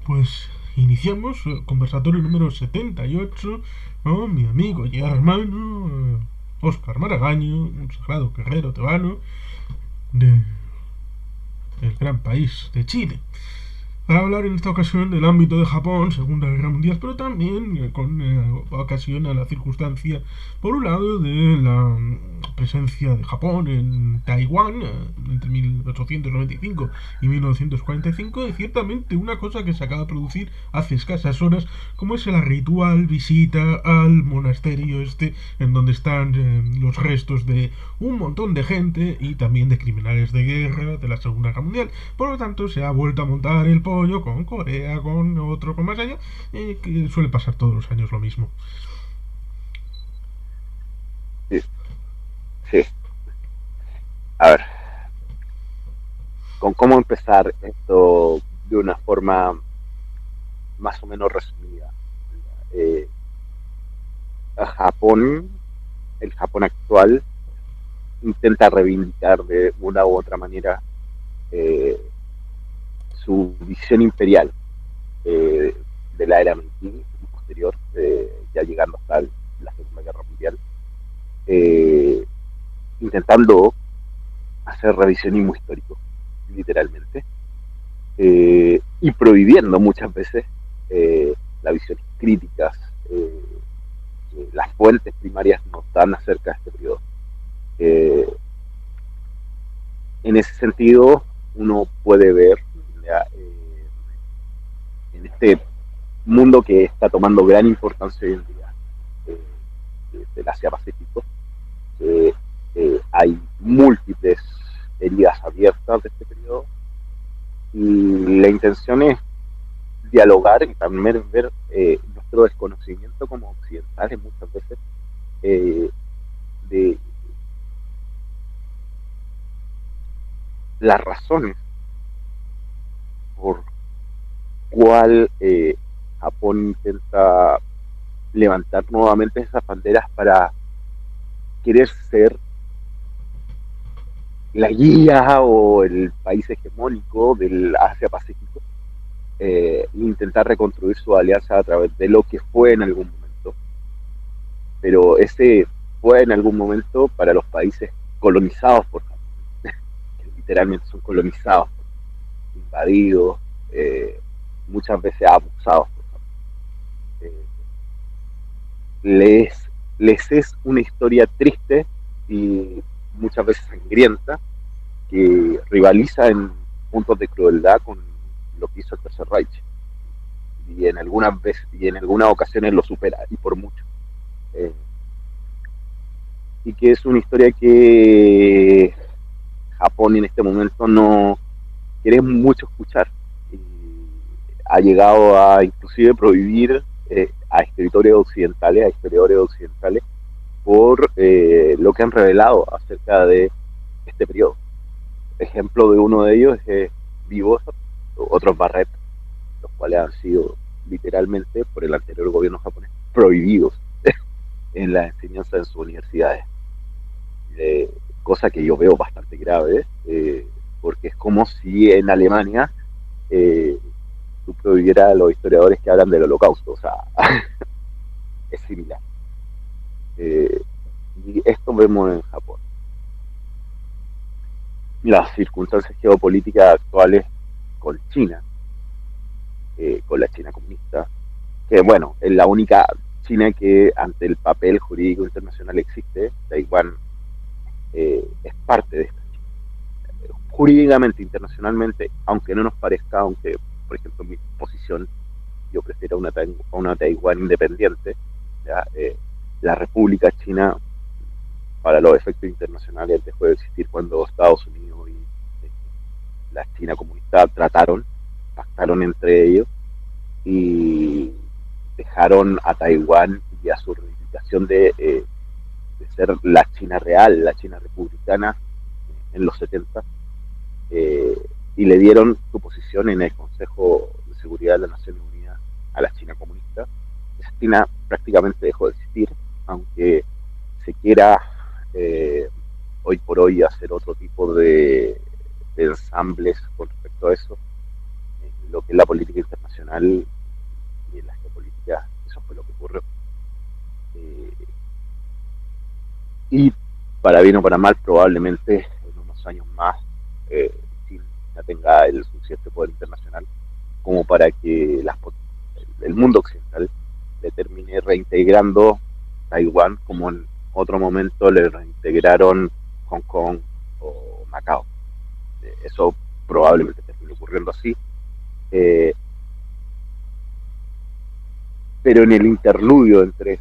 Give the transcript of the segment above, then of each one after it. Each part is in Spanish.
Pues iniciamos el conversatorio número 78 con mi amigo y hermano Óscar Maragaño, un sagrado guerrero tebano del gran país de Chile, para hablar en esta ocasión del ámbito de Japón, Segunda Guerra Mundial, pero también con ocasión a la circunstancia, por un lado, de la presencia de Japón en Taiwán entre 1895 y 1945, y ciertamente una cosa que se acaba de producir hace escasas horas, como es la ritual visita al monasterio este, en donde están los restos de un montón de gente y también de criminales de guerra de la Segunda Guerra Mundial. Por lo tanto, se ha vuelto a montar el pollo con Corea, con otro, con más allá, que suele pasar todos los años lo mismo. Sí, sí. A ver, con cómo empezar esto de una forma más o menos resumida. Eh, Japón, el Japón actual, intenta reivindicar de una u otra manera eh, su visión imperial de la era Meiji y posterior, ya llegando hasta la Segunda Guerra Mundial, eh, intentando hacer revisionismo histórico, literalmente, y prohibiendo muchas veces las visiones críticas que las fuentes primarias nos dan acerca de este periodo. Eh, en ese sentido, uno puede ver ya, en este mundo que está tomando gran importancia hoy en día del Asia-Pacífico, que hay múltiples heridas abiertas de este periodo y la intención es dialogar y también ver nuestro desconocimiento como occidentales muchas veces eh, de las razones por cuál Japón intenta levantar nuevamente esas banderas para querer ser la guía o el país hegemónico del Asia Pacífico e intentar reconstruir su alianza a través de lo que fue en algún momento. Pero ese fue en algún momento para los países colonizados por Japón, que literalmente son colonizados, invadidos, muchas veces abusados por Japón. Eh, les, les es una historia triste y muchas veces sangrienta que rivaliza en puntos de crueldad con lo que hizo el Tercer Reich y en algunas veces y en algunas ocasiones lo supera y por mucho. Eh, y que es una historia que Japón en este momento no quiere mucho escuchar. Y ha llegado a inclusive prohibir a historiadores occidentales, por lo que han revelado acerca de este periodo. Ejemplo de uno de ellos es Vivos, otros Barret, los cuales han sido literalmente por el anterior gobierno japonés prohibidos en la enseñanza en sus universidades. Eh, Cosa que yo veo bastante grave, porque es como si en Alemania eh, tú prohibieras a los historiadores que hablan del holocausto, o sea, es similar. Eh, y esto vemos en Japón. Las circunstancias geopolíticas actuales con China, con la China comunista, que bueno, es la única China que ante el papel jurídico internacional existe. Taiwán es parte de esta China. Jurídicamente, internacionalmente, aunque no nos parezca, aunque, por ejemplo, mi posición, yo prefiero una Taiwán independiente, ¿ya? La República China, para los efectos internacionales, dejó de existir cuando Estados Unidos y la China comunista pactaron entre ellos y dejaron a Taiwán y a su reivindicación de ser la China real, la China republicana en los 70, eh, y le dieron su posición en el Consejo de Seguridad de las Naciones Unidas a la China comunista. Esa China prácticamente dejó de existir, aunque se quiera eh, hoy por hoy hacer otro tipo de ensambles con respecto a eso, lo que es la política internacional internacional y en la geopolítica eso fue lo que ocurrió. Eh, y para bien o para mal, probablemente en unos años más eh, China tenga el suficiente poder internacional como para que el mundo occidental le termine reintegrando Taiwán como en otro momento le reintegraron Hong Kong o Macao. Eso probablemente termine ocurriendo así. Eh, pero en el interludio entre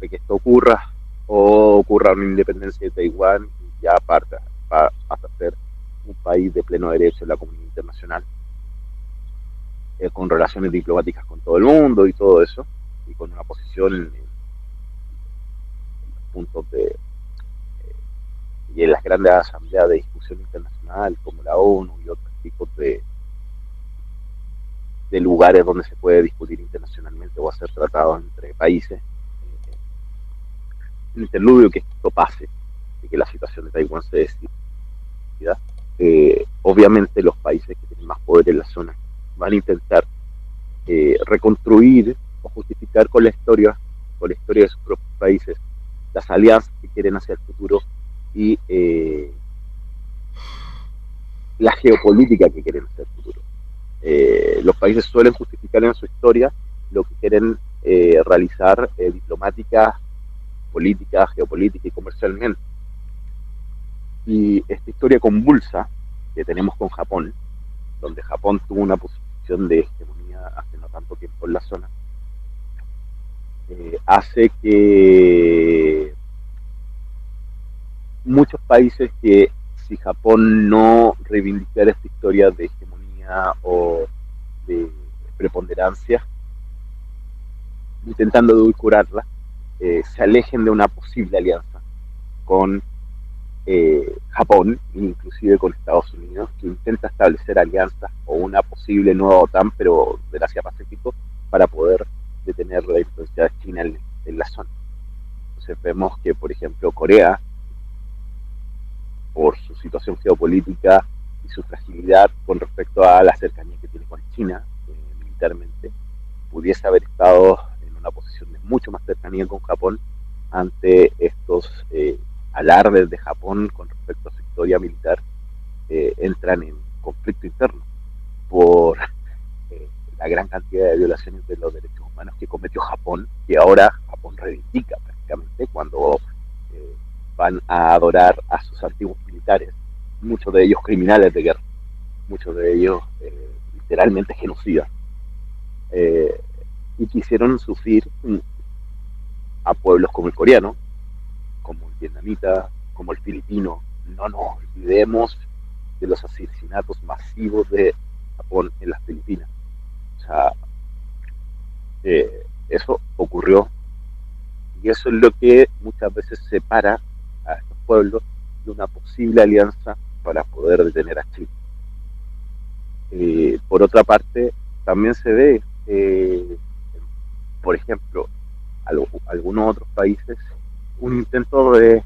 que esto ocurra o ocurra una independencia de Taiwán y ya pasa a ser un país de pleno derecho en la comunidad internacional, con relaciones diplomáticas con todo el mundo y todo eso, y con una posición en los puntos y en las grandes asambleas de discusión internacional como la ONU y otros tipos de lugares donde se puede discutir internacionalmente o hacer tratados entre países. El interludio que esto pase y que la situación de Taiwán se decida, obviamente los países que tienen más poder en la zona van a intentar reconstruir o justificar con la historia de sus propios países las alianzas que quieren hacia el futuro y la geopolítica que quieren hacia el futuro. Los países suelen justificar en su historia lo que quieren realizar diplomática, política, geopolítica y comercialmente. Y esta historia convulsa que tenemos con Japón, donde Japón tuvo una posición de hegemonía hace no tanto tiempo en la zona, hace que muchos países que si Japón no reivindicara esta historia de hegemonía o de preponderancia, intentando edulcorarla, se alejen de una posible alianza con Japón, inclusive con Estados Unidos, que intenta establecer alianzas o una posible nueva OTAN, pero del Asia-Pacífico, para poder detener la influencia de China en la zona. Entonces vemos que, por ejemplo, Corea, por su situación geopolítica y su fragilidad con respecto a la cercanía que tiene con China militarmente, pudiese haber estado en una posición de mucho más cercanía con Japón ante estos alardes de Japón con respecto a su historia militar. Entran en conflicto interno por la gran cantidad de violaciones de los derechos humanos que cometió Japón, que ahora Japón reivindica prácticamente cuando van a adorar a sus antiguos militares, muchos de ellos criminales de guerra, muchos de ellos literalmente genocidas, y quisieron sufrir a pueblos como el coreano, como el vietnamita, como el filipino. No nos olvidemos de los asesinatos masivos de Japón en las Filipinas. O sea, eso ocurrió y eso es lo que muchas veces separa a estos pueblos de una posible alianza para poder detener a Chile. Por otra parte, también se ve, por ejemplo, algunos otros países, un intento de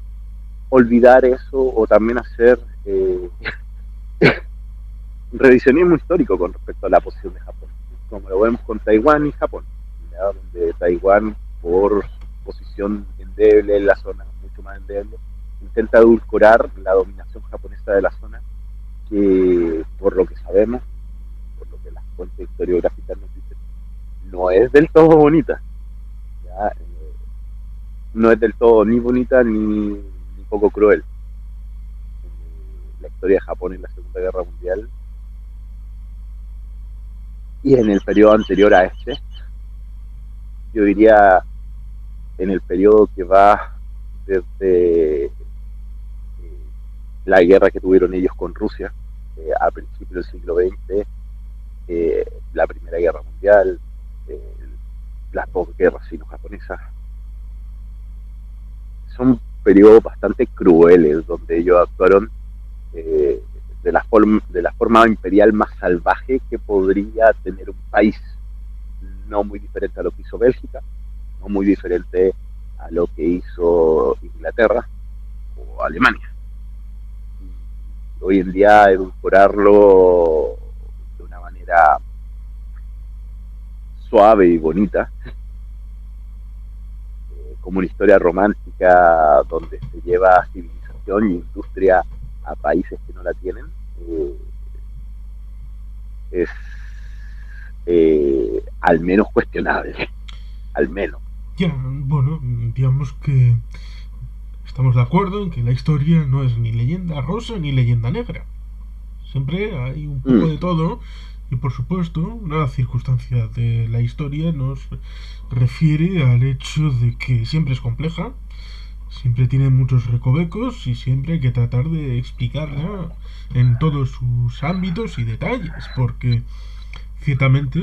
olvidar eso o también hacer revisionismo histórico con respecto a la posición de Japón, como lo vemos con Taiwán y Japón, ¿ya? Donde Taiwán, por su posición endeble en la zona, mucho más endeble, intenta edulcorar la dominación japonesa de la zona, que por lo que sabemos, por lo que las fuentes historiográficas nos dicen, no es del todo bonita, ¿ya? No es del todo ni bonita ni poco cruel. La historia de Japón en la Segunda Guerra Mundial y en el periodo anterior a este, yo diría en el periodo que va desde la guerra que tuvieron ellos con Rusia a principios del siglo XX, la Primera Guerra Mundial, las dos guerras sino-japonesas, son periodos bastante crueles donde ellos actuaron de la forma imperial más salvaje que podría tener un país, no muy diferente a lo que hizo Bélgica, no muy diferente a lo que hizo Inglaterra o Alemania. Hoy en día edulcorarlo de una manera suave y bonita, como una historia romántica donde se lleva civilización y industria a países que no la tienen, es al menos cuestionable, al menos. Ya, bueno, digamos que estamos de acuerdo en que la historia no es ni leyenda rosa ni leyenda negra. Siempre hay un poco Mm, de todo y por supuesto una circunstancia de la historia nos refiere al hecho de que siempre es compleja, siempre tiene muchos recovecos y siempre hay que tratar de explicarla en todos sus ámbitos y detalles, porque ciertamente,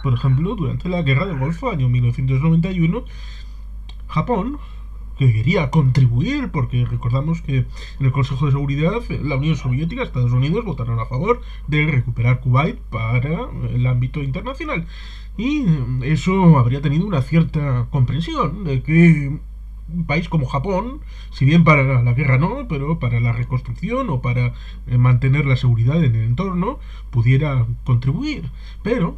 por ejemplo, durante la Guerra del Golfo, año 1991, Japón, que quería contribuir, porque recordamos que en el Consejo de Seguridad la Unión Soviética y Estados Unidos votaron a favor de recuperar Kuwait para el ámbito internacional. Y eso habría tenido una cierta comprensión de que un país como Japón, si bien para la guerra no, pero para la reconstrucción o para mantener la seguridad en el entorno, pudiera contribuir. Pero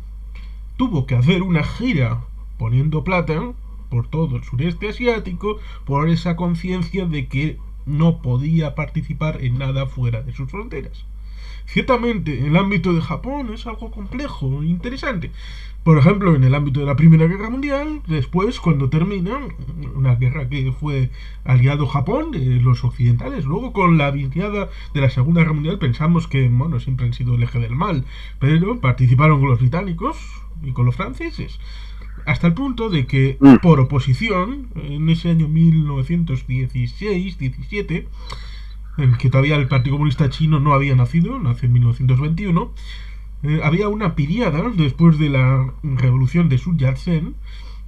tuvo que hacer una gira poniendo plata por todo el sureste asiático por esa conciencia de que no podía participar en nada fuera de sus fronteras. Ciertamente, el ámbito de Japón es algo complejo e interesante. Por ejemplo, en el ámbito de la Primera Guerra Mundial, después, cuando termina, una guerra que fue aliado Japón, los occidentales, luego con la viciada de la Segunda Guerra Mundial pensamos que, bueno, siempre han sido el eje del mal, pero participaron con los británicos y con los franceses. Hasta el punto de que, mm, por oposición, en ese año 1916-17, en que todavía el Partido Comunista Chino no había nacido, nació en 1921, había una piriada después de la revolución de Sun Yat-sen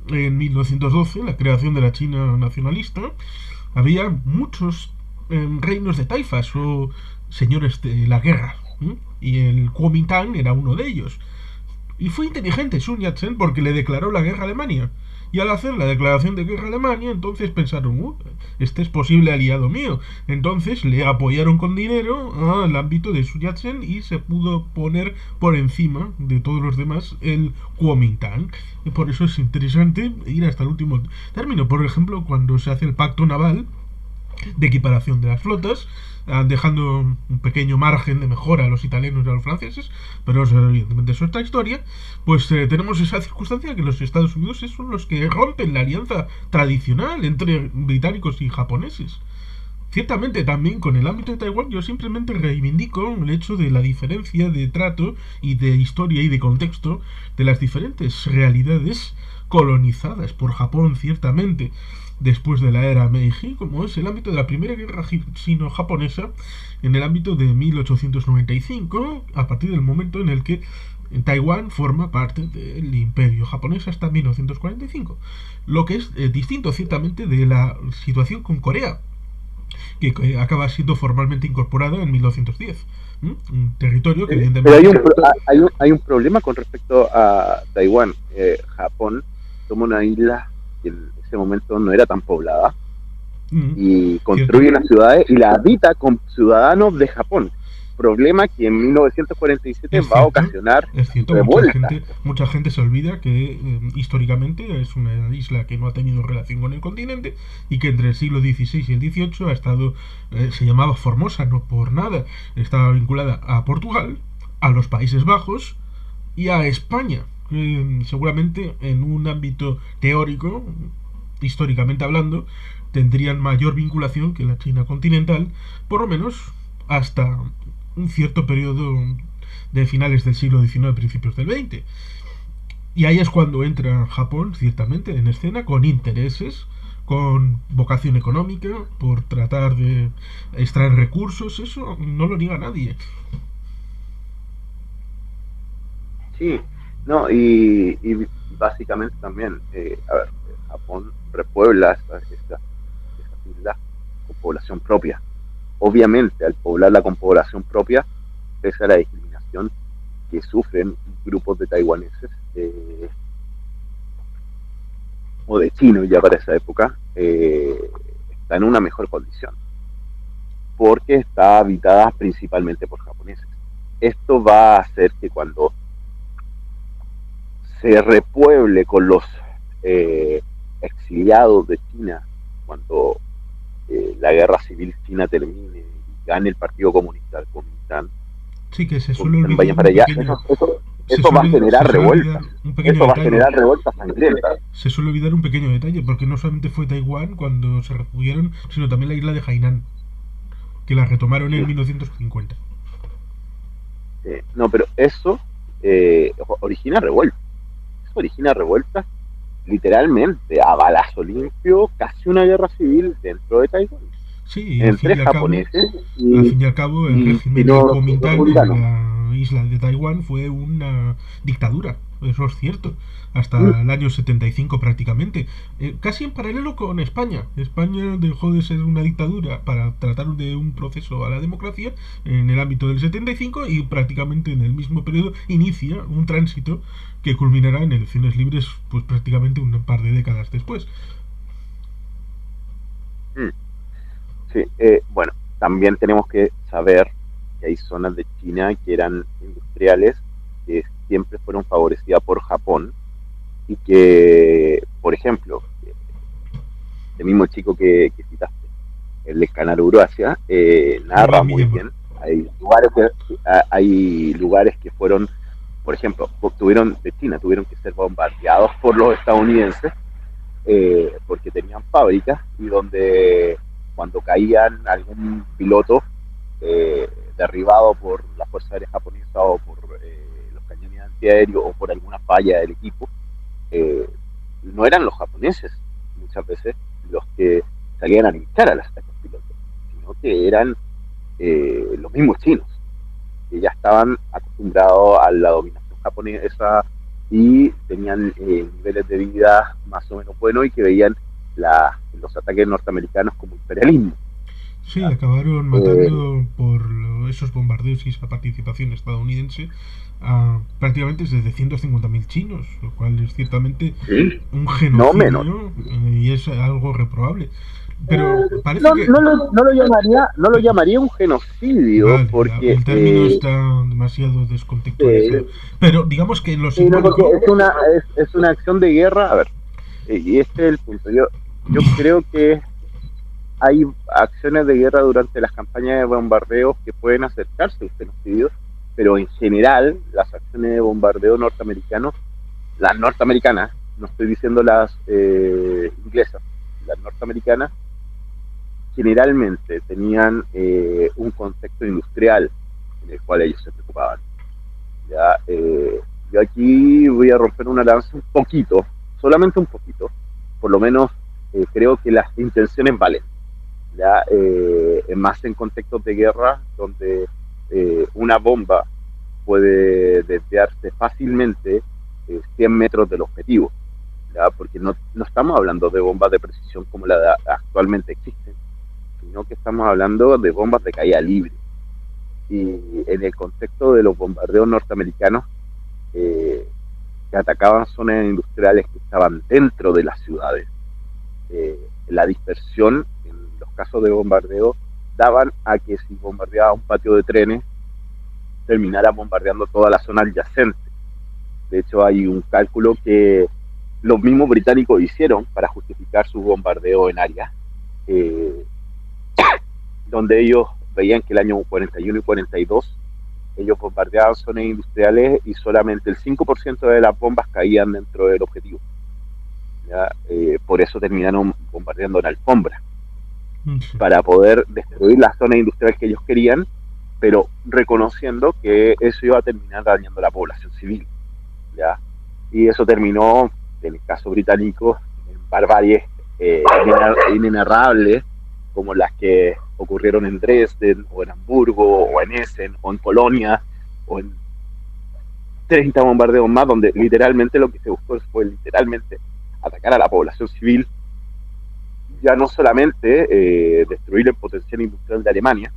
en 1912, la creación de la China nacionalista. Había muchos reinos de taifas o señores de la guerra, ¿eh? Y el Kuomintang era uno de ellos. Y fue inteligente Sun Yat-sen porque le declaró la guerra a Alemania. Y al hacer la declaración de guerra a Alemania, entonces pensaron, este es posible aliado mío. Entonces le apoyaron con dinero al ámbito de Sun Yat-sen y se pudo poner por encima de todos los demás el Kuomintang. Y por eso es interesante ir hasta el último término. Por ejemplo, cuando se hace el pacto naval de equiparación de las flotas, dejando un pequeño margen de mejora a los italianos y a los franceses, pero eso, evidentemente es otra historia, pues tenemos esa circunstancia que los Estados Unidos son los que rompen la alianza tradicional entre británicos y japoneses. Ciertamente también con el ámbito de Taiwán yo simplemente reivindico el hecho de la diferencia de trato y de historia y de contexto de las diferentes realidades colonizadas por Japón ciertamente después de la era Meiji, como es el ámbito de la primera guerra sino-japonesa en el ámbito de 1895, a partir del momento en el que Taiwán forma parte del imperio japonés hasta 1945, lo que es distinto ciertamente de la situación con Corea, que acaba siendo formalmente incorporada en 1910. Un territorio que Pero evidentemente... hay un problema con respecto a Taiwán. Japón toma una isla que en ese momento no era tan poblada y Cierto. construye unas ciudades y la habita con ciudadanos de Japón. Problema que en 1947 Es va a cierto, ocasionar es cierto, revueltas. mucha gente se olvida que históricamente es una isla que no ha tenido relación con el continente y que entre el siglo XVI y el XVIII ha estado, se llamaba Formosa, no por nada, estaba vinculada a Portugal, a los Países Bajos y a España. Seguramente en un ámbito teórico, históricamente hablando, tendrían mayor vinculación que la China continental, por lo menos hasta un cierto periodo de finales del siglo XIX, principios del XX. Y ahí es cuando entra Japón, ciertamente, en escena, con intereses, con vocación económica, por tratar de extraer recursos, eso no lo niega nadie. Sí, no, y básicamente también, a ver, Japón repuebla esas islas con población propia. Obviamente, al poblarla con población propia, pese a la discriminación que sufren grupos de taiwaneses o de chinos ya para esa época, está en una mejor condición, porque está habitada principalmente por japoneses. Esto va a hacer que cuando se repueble con los eh, exiliados de China cuando la guerra civil china termine y gane el Partido Comunista, el Sí, que Kuomintang vaya para allá, eso va a se generar suele olvidar revueltas, un pequeño eso va a detalle. generar revueltas sangrientas. Se suele olvidar un pequeño detalle, porque no solamente fue Taiwán cuando se refugiaron, sino también la isla de Hainan, que la retomaron en Sí, 1950. sí. No, pero eso origina revueltas, eso origina revueltas literalmente a balazo limpio, casi una guerra civil dentro de Taiwán, Sí, entre japoneses al fin y al cabo, el y régimen del Kuomintang en norcoreanos. la isla de Taiwán fue una dictadura, eso es cierto, Mm, hasta el año 75 prácticamente, casi en paralelo con España. España dejó de ser una dictadura para tratar de un proceso a la democracia en el ámbito del 75 y prácticamente en el mismo periodo inicia un tránsito que culminará en elecciones libres pues prácticamente un par de décadas después. mm. Sí, bueno, también tenemos que saber que hay zonas de China que eran industriales que siempre fueron favorecidas por Japón y que, por ejemplo, el mismo chico que citaste, el de Canal Eurasia, narra Ivan muy Miyama. bien. Hay lugares que fueron, por ejemplo, tuvieron de China, tuvieron que ser bombardeados por los estadounidenses porque tenían fábricas y donde cuando caían algún piloto eh, derribado por la Fuerza Aérea Japonesa o por los cañones antiaéreos o por alguna falla del equipo, eh, no eran los japoneses muchas veces los que salían a linchar a estos pilotos, sino que eran los mismos chinos, que ya estaban acostumbrados a la dominación japonesa y tenían niveles de vida más o menos buenos y que veían los ataques norteamericanos como imperialismo. Sí, acabaron Eh, matando por esos bombardeos y esa participación estadounidense a prácticamente desde 150.000 chinos, lo cual es ciertamente sí, un no menos. genocidio y es algo reprobable. Pero parece No, que... no lo llamaría un genocidio Vale, porque el término está demasiado descontextualizado. eh, Pero digamos que en lo sí, no, porque simbólico... es una acción de guerra. A ver, y este es el punto. Yo creo que hay acciones de guerra durante las campañas de bombardeos que pueden acercarse a un genocidio, pero en general las acciones de bombardeo norteamericanos, las norteamericanas, no estoy diciendo las inglesas, las norteamericanas, generalmente tenían un contexto industrial en el cual ellos se preocupaban. ¿Ya? Yo aquí voy a romper una lanza un poquito, solamente un poquito, por lo menos creo que las intenciones valen. ¿Ya? Más en contextos de guerra donde una bomba puede desviarse fácilmente 100 metros del objetivo, ¿ya? Porque no estamos hablando de bombas de precisión como la de actualmente existen, sino que estamos hablando de bombas de caída libre. Y en el contexto de los bombardeos norteamericanos, eh, que atacaban zonas industriales que estaban dentro de las ciudades, la dispersión en los casos de bombardeo daban a que si bombardeaba un patio de trenes, terminara bombardeando toda la zona adyacente. De hecho, hay un cálculo que los mismos británicos hicieron para justificar su bombardeo en áreas, eh, donde ellos veían que el año 41 y 42 ellos bombardeaban zonas industriales y solamente el 5% de las bombas caían dentro del objetivo. ¿Ya? Por eso terminaron bombardeando en alfombra, Sí. para poder destruir las zonas industriales que ellos querían, pero reconociendo que eso iba a terminar dañando a la población civil. ¿Ya? Y eso terminó, en el caso británico, en barbaries inenarrables, como las que ocurrieron en Dresden, o en Hamburgo, o en Essen, o en Colonia, o en 30 bombardeos más, donde literalmente lo que se buscó fue literalmente atacar a la población civil, ya no solamente destruir el potencial industrial de Alemania,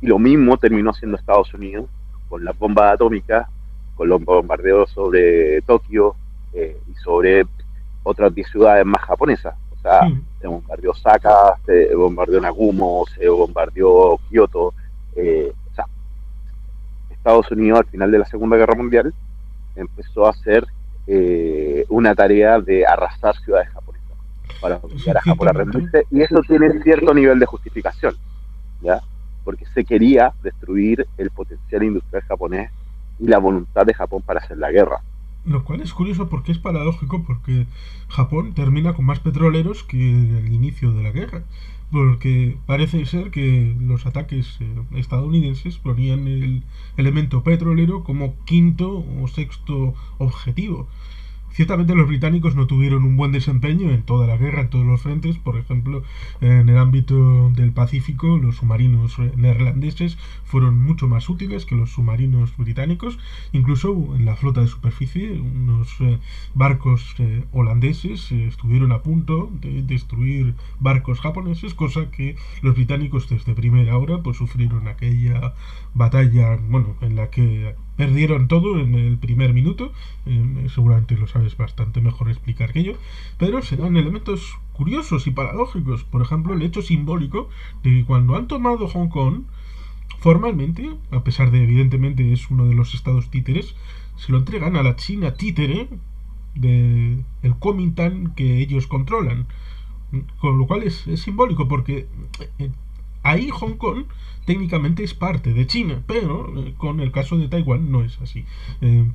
y lo mismo terminó haciendo Estados Unidos con las bombas atómicas, con los bombardeos sobre Tokio y sobre otras 10 ciudades más japonesas. O sea, Sí. se bombardeó Osaka, se bombardeó Nagumo, se bombardeó Kioto. O sea, Estados Unidos al final de la Segunda Guerra Mundial empezó a hacer una tarea de arrasar ciudades japonesas para Sí, obligar a Japón a ciertamente. rendirse, y eso tiene cierto nivel de justificación, ¿ya? Porque se quería destruir el potencial industrial japonés y la voluntad de Japón para hacer la guerra. Lo cual es curioso porque es paradójico porque Japón termina con más petroleros que el inicio de la guerra. Porque parece ser que los ataques estadounidenses ponían el elemento petrolero como quinto o sexto objetivo. Ciertamente los británicos no tuvieron un buen desempeño en toda la guerra, en todos los frentes. Por ejemplo, en el ámbito del Pacífico, los submarinos neerlandeses fueron mucho más útiles que los submarinos británicos. Incluso en la flota de superficie, unos barcos holandeses estuvieron a punto de destruir barcos japoneses, cosa que los británicos desde primera hora pues sufrieron aquella batalla, bueno, en la que perdieron todo en el primer minuto. Seguramente lo sabes bastante mejor explicar que yo, pero serán elementos curiosos y paradójicos. Por ejemplo, el hecho simbólico de que cuando han tomado Hong Kong, formalmente, a pesar de evidentemente es uno de los estados títeres, se lo entregan a la China títere del Kuomintang que ellos controlan. Con lo cual es simbólico porque eh, ahí Hong Kong técnicamente es parte de China, pero con el caso de Taiwán no es así.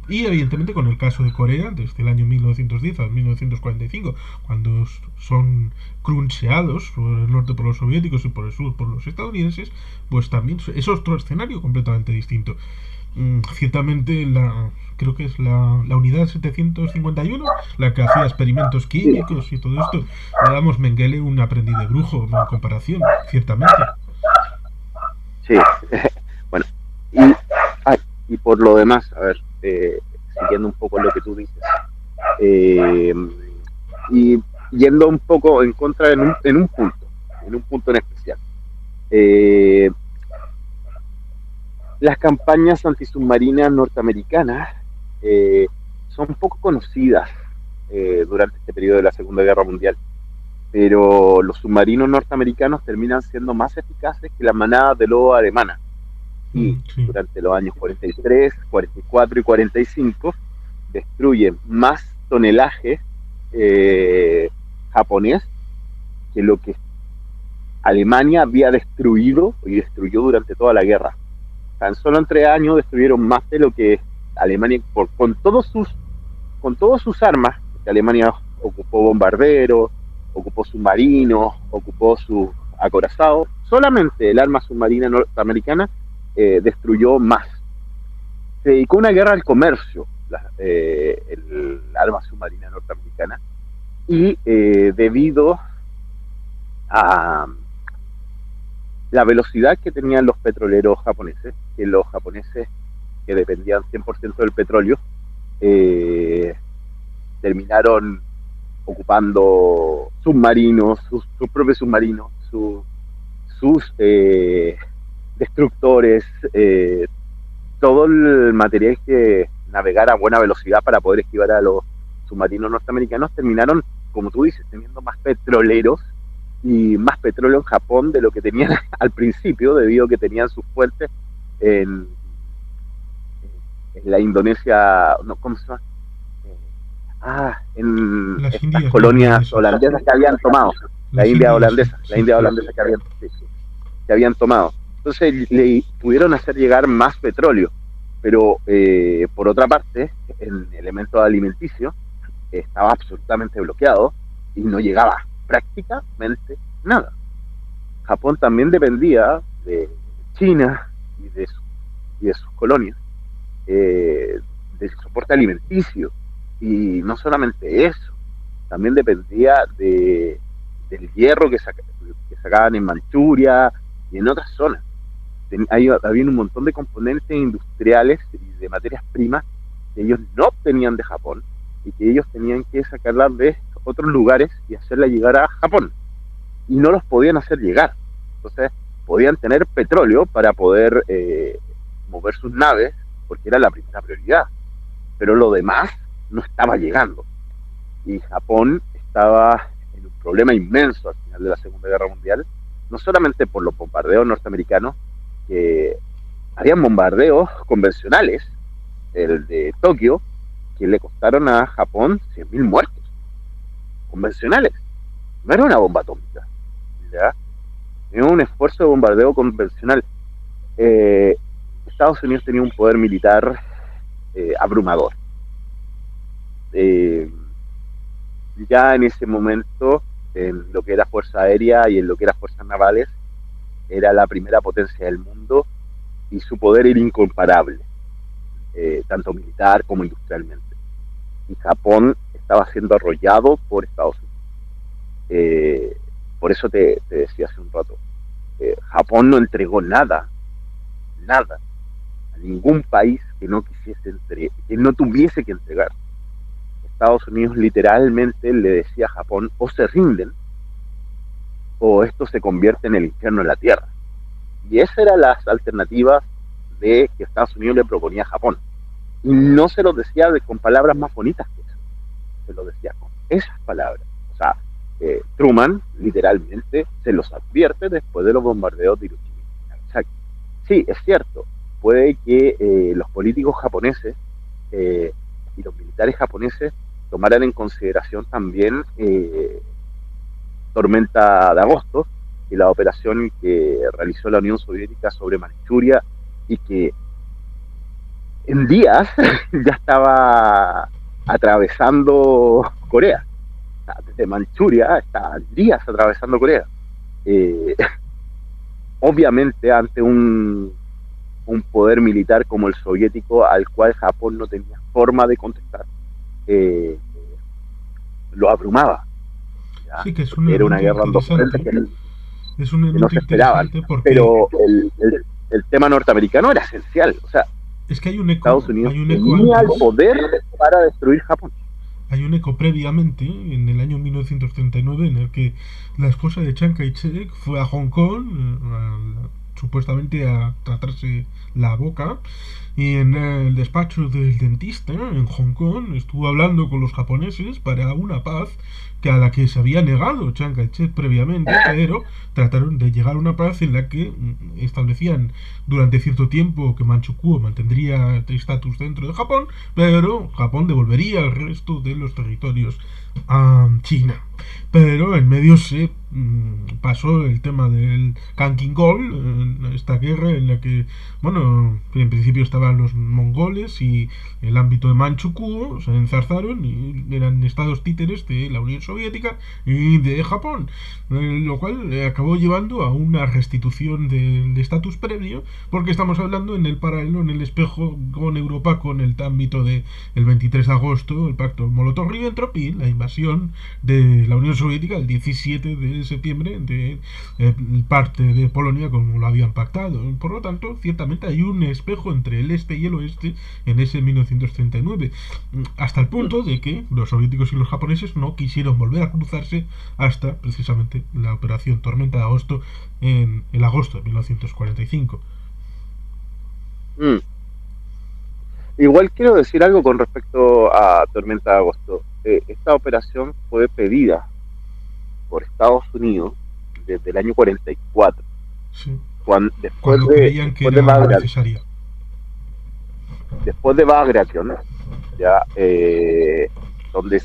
Y evidentemente con el caso de Corea, desde el año 1910 a 1945, cuando son cruncheados por el norte por los soviéticos y por el sur por los estadounidenses, pues también es otro escenario completamente distinto. Ciertamente creo que es la unidad 751 la que hacía experimentos Sí, químicos y todo esto. Le damos Mengele un aprendiz de brujo en comparación, ciertamente. sí. Bueno, y, ay, y por lo demás, a ver, siguiendo un poco lo que tú dices, eh, y yendo un poco en contra en un punto en especial. Eh, las campañas antisubmarinas norteamericanas eh, son poco conocidas durante este periodo de la Segunda Guerra Mundial, pero los submarinos norteamericanos terminan siendo más eficaces que las manadas de lobo alemanas. Y Sí. durante los años 43, 44 y 45 destruyen más tonelaje japonés que lo que Alemania había destruido y destruyó durante toda la guerra. Tan solo en 3 años destruyeron más de lo que Alemania, con todos sus armas, porque Alemania ocupó bombarderos, ocupó submarinos, ocupó sus acorazados, solamente el arma submarina norteamericana destruyó más. Se dedicó a una guerra al comercio, el arma submarina norteamericana, y debido a la velocidad que tenían los petroleros japoneses, que los japoneses que dependían 100% del petróleo, eh, terminaron ocupando submarinos, sus propios submarinos, sus destructores, todo el material que navegara a buena velocidad para poder esquivar a los submarinos norteamericanos, terminaron, como tú dices, teniendo más petroleros y más petróleo en Japón de lo que tenían al principio, debido a que tenían sus fuentes en, en la Indonesia, no, ¿cómo se llama? En Las estas Indias colonias neerlandesas. holandesas que habían tomado, Las Indias, sí, La sí, India sí. holandesa que habían tomado. Entonces le pudieron hacer llegar más petróleo, pero por otra parte, el elemento alimenticio estaba absolutamente bloqueado y no llegaba prácticamente nada. Japón también dependía de China y de sus colonias, del soporte alimenticio. Y no solamente eso, también dependía del hierro que sacaban en Manchuria y en otras zonas. Había un montón de componentes industriales y de materias primas que ellos no obtenían de Japón y que ellos tenían que sacarlas de otros lugares y hacerlas llegar a Japón. Y no los podían hacer llegar. Entonces, podían tener petróleo para poder mover sus naves, porque era la primera prioridad. Pero lo demás no estaba llegando. Y Japón estaba en un problema inmenso al final de la Segunda Guerra Mundial, no solamente por los bombardeos norteamericanos, que habían bombardeos convencionales, el de Tokio, que le costaron a Japón 100.000 muertos convencionales. No era una bomba atómica, ¿ya? Era un esfuerzo de bombardeo convencional. Eh, Estados Unidos tenía un poder militar abrumador. Eh, ya en ese momento, en lo que era Fuerza Aérea y en lo que era Fuerzas Navales, era la primera potencia del mundo y su poder era incomparable, tanto militar como industrialmente. Y Japón estaba siendo arrollado por Estados Unidos. Por eso te decía hace un rato, Japón no entregó nada, nada, a ningún país que no quisiese que no tuviese que entregar. Estados Unidos literalmente le decía a Japón, o se rinden, o esto se convierte en el infierno en la tierra. Y esas eran las alternativas de que Estados Unidos le proponía a Japón. Y no se lo decía con palabras más bonitas que eso, se lo decía con esas palabras. O sea, Truman literalmente se los advierte después de los bombardeos de Hiroshima y Nagasaki. Sí, es cierto, puede que los políticos japoneses y los militares japoneses tomaran en consideración también Tormenta de Agosto y la operación que realizó la Unión Soviética sobre Manchuria y que en días ya estaba atravesando Corea. O sea, desde Manchuria está días atravesando Corea. Obviamente ante un poder militar como el soviético al cual Japón no tenía forma de contestar, lo abrumaba. ¿Ya? Sí, que es un Era una elemento guerra en dos frentes interesante. Es un que no elemento se esperaban, interesante porque pero el tema norteamericano era esencial. O sea, es que hay un eco, Estados Unidos hay un eco tenía el antes, poder para destruir Japón. hay un eco previamente, en el año 1939, en el que la esposa de Chiang Kai-shek fue a Hong Kong, supuestamente a tratarse la boca, y en el despacho del dentista en Hong Kong estuvo hablando con los japoneses para una paz que a la que se había negado Chiang Kai-shek previamente, pero trataron de llegar a una paz en la que establecían durante cierto tiempo que Manchukuo mantendría estatus dentro de Japón, pero Japón devolvería el resto de los territorios a China. Pero en medio se pasó el tema del Kankin Gol, esta guerra en la que, bueno, en principio estaban los mongoles y el ámbito de Manchukuo se enzarzaron y eran estados títeres de la Unión Soviética y de Japón, lo cual acabó llevando a una restitución del estatus previo, porque estamos hablando en el paralelo, en el espejo con Europa, con el ámbito de el 23 de agosto, el pacto Molotov-Ribbentrop y la invasión de la Unión Soviética el 17 de septiembre de parte de Polonia como lo habían pactado. Por lo tanto, ciertamente hay un espejo entre el este y el oeste en ese 1939, hasta el punto de que los soviéticos y los japoneses no quisieron volver a cruzarse hasta precisamente la operación Tormenta de Agosto en el agosto de 1945. Igual quiero decir algo con respecto a Tormenta de Agosto. Esta operación fue pedida por Estados Unidos desde el año 44, Sí. después Cuando creían que era necesaria. Después de Bagration, ya, donde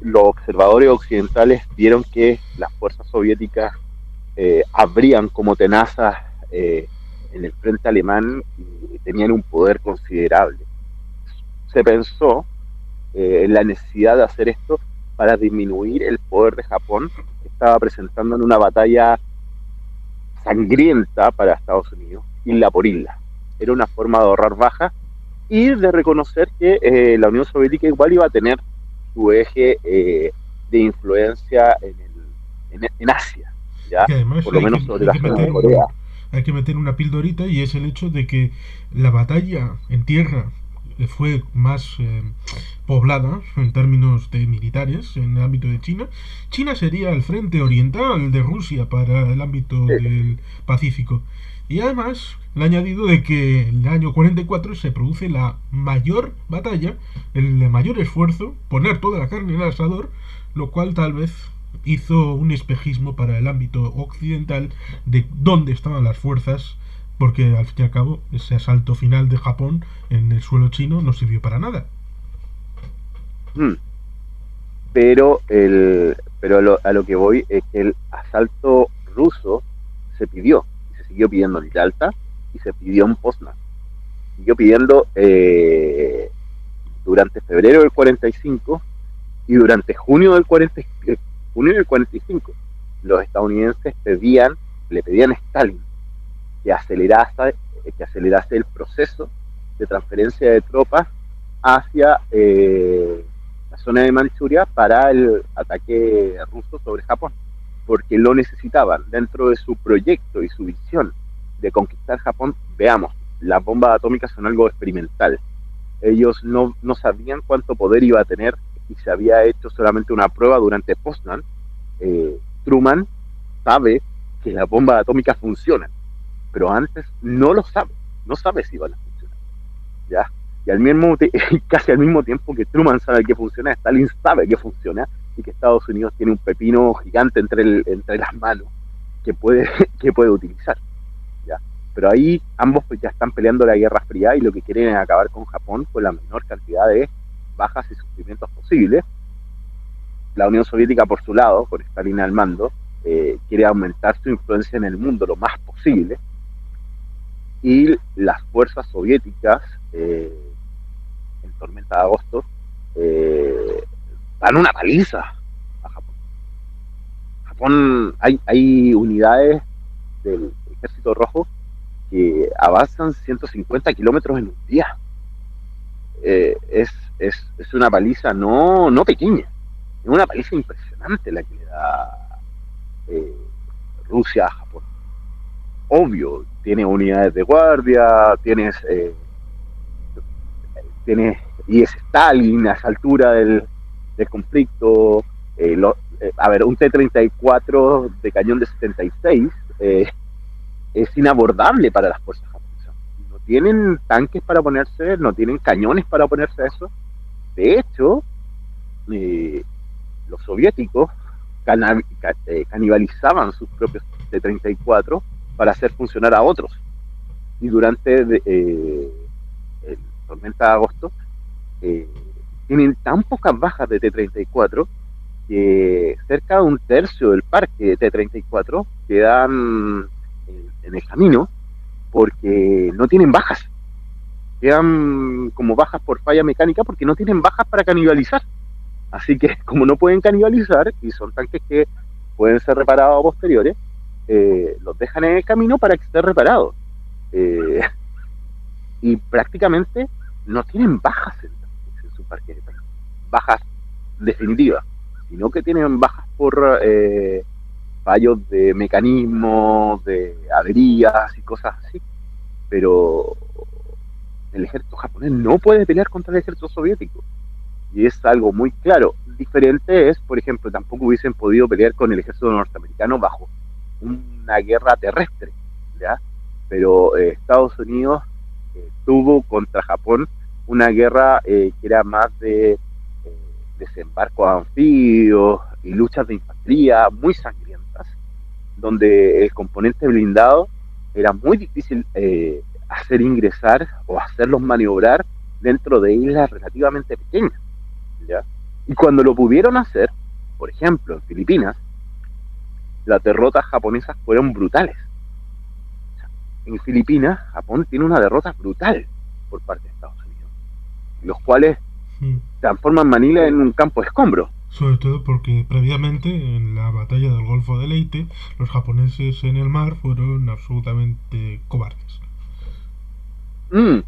los observadores occidentales vieron que las fuerzas soviéticas abrían como tenazas en el frente alemán y tenían un poder considerable. Se pensó en la necesidad de hacer esto para disminuir el poder de Japón, que estaba presentando en una batalla sangrienta para Estados Unidos, isla por isla. Era una forma de ahorrar bajas y de reconocer que la Unión Soviética igual iba a tener su eje de influencia en Asia, ¿ya? Y además Por lo menos sobre la zona de Corea. hay que meter una pildorita, y es el hecho de que la batalla en tierra fue más poblada en términos de militares en el ámbito de China. China sería el frente oriental de Rusia para el ámbito del Pacífico. Y además, el añadido de que en el año 44 se produce la mayor batalla, el mayor esfuerzo, poner toda la carne en el asador, lo cual tal vez hizo un espejismo para el ámbito occidental de dónde estaban las fuerzas, porque al fin y al cabo ese asalto final de Japón en el suelo chino no sirvió para nada. Mm, pero a lo que voy es que el asalto ruso se pidió, y se siguió pidiendo en Yalta, y se pidió en Poznan. Siguió pidiendo durante febrero del 45 y durante junio del 45. Los estadounidenses le pedían a Stalin que acelerase el proceso de transferencia de tropas hacia la zona de Manchuria para el ataque ruso sobre Japón, porque lo necesitaban dentro de su proyecto y su visión de conquistar Japón. Veamos, las bombas atómicas son algo experimental. Ellos no sabían cuánto poder iba a tener y se había hecho solamente una prueba durante Poznan. Truman sabe que las bombas atómicas funcionan, pero antes no lo sabe, no sabe si van a funcionar, ¿ya? Y casi al mismo tiempo que Truman sabe que funciona, Stalin sabe que funciona y que Estados Unidos tiene un pepino gigante entre las manos que puede, que puede utilizar, ¿ya? Pero ahí ambos ya están peleando la Guerra Fría y lo que quieren es acabar con Japón con la menor cantidad de bajas y sufrimientos posibles. La Unión Soviética, por su lado, con Stalin al mando, quiere aumentar su influencia en el mundo lo más posible, y las fuerzas soviéticas en Tormenta de Agosto dan una paliza a Japón. Hay unidades del Ejército Rojo que avanzan 150 kilómetros en un día. Es una paliza no pequeña, es una paliza impresionante la que le da eh, Rusia a Japón. Obvio, tiene unidades de guardia, tienes y es Stalin a esa altura del conflicto. A ver, un T-34 de cañón de 76 es inabordable para las fuerzas japonesas. No tienen tanques para ponerse, no tienen cañones para ponerse a eso. De hecho, los soviéticos canibalizaban sus propios T-34 para hacer funcionar a otros. Y durante el Tormenta de Agosto tienen tan pocas bajas de T-34 que cerca de un tercio del parque de T-34 quedan en el camino porque no tienen bajas. Quedan como bajas por falla mecánica porque no tienen bajas para canibalizar. Así que como no pueden canibalizar y son tanques que pueden ser reparados a posteriores, los dejan en el camino para que estén reparados. Y prácticamente no tienen bajas en su parque de tanques, bajas definitivas, sino que tienen bajas por fallos de mecanismos, de averías y cosas así. Pero el ejército japonés no puede pelear contra el ejército soviético. Y es algo muy claro. Diferente es, por ejemplo, tampoco hubiesen podido pelear con el ejército norteamericano bajo una guerra terrestre, ¿ya? Pero Estados Unidos tuvo contra Japón una guerra que era más de desembarcos anfibios y luchas de infantería muy sangrientas, donde el componente blindado era muy difícil hacer ingresar o hacerlos maniobrar dentro de islas relativamente pequeñas, ¿ya? Y cuando lo pudieron hacer, por ejemplo, en Filipinas, las derrotas japonesas fueron brutales. O sea, en Filipinas, Japón tiene una derrota brutal por parte de Estados Unidos, los cuales transforman Manila en un campo de escombros. Sobre todo porque previamente, en la batalla del Golfo de Leyte, los japoneses en el mar fueron absolutamente cobardes. Mm,